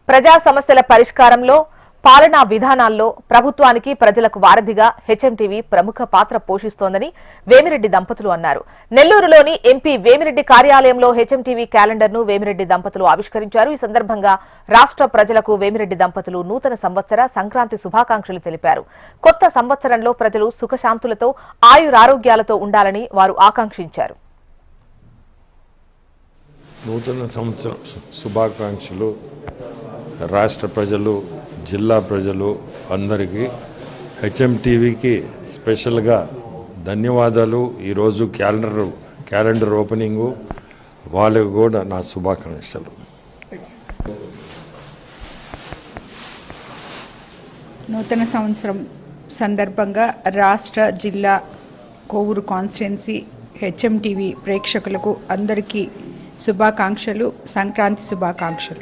ప్రజా సమస్యల పరిష్కారంలో పాలనా విధానాల్లో ప్రభుత్వానికి ప్రజలకు వారధిగా హెచ్ఎంటీవీ ప్రముఖ పాత్ర పోషిస్తోందని వేమిరెడ్డి దంపతులు అన్నారు. నెల్లూరులోని ఎంపీ వేమిరెడ్డి కార్యాలయంలో హెచ్ఎంటీవీ క్యాలెండర్ను వేమిరెడ్డి దంపతులు ఆవిష్కరించారు. ఈ సందర్భంగా రాష్ట్ర ప్రజలకు వేమిరెడ్డి దంపతులు నూతన సంవత్సర సంక్రాంతి శుభాకాంక్షలు తెలిపారు. కొత్త సంవత్సరంలో ప్రజలు సుఖశాంతులతో ఆయురారోగ్యాలతో ఉండాలని వారు ఆకాంక్షించారు. నూతన సంవత్సరం శుభాకాంక్షలు రాష్ట్ర ప్రజలు, జిల్లా ప్రజలు అందరికీ హెచ్ఎంటీవీకి స్పెషల్గా ధన్యవాదాలు. ఈరోజు క్యాలెండర్ ఓపెనింగు, వాళ్ళకు కూడా నా శుభాకాంక్షలు. నూతన సంవత్సరం సందర్భంగా రాష్ట్ర, జిల్లా, కోవూరు కాన్స్టిట్యున్సీ హెచ్ఎంటీవీ ప్రేక్షకులకు అందరికీ శుభాకాంక్షలు, సంక్రాంతి శుభాకాంక్షలు.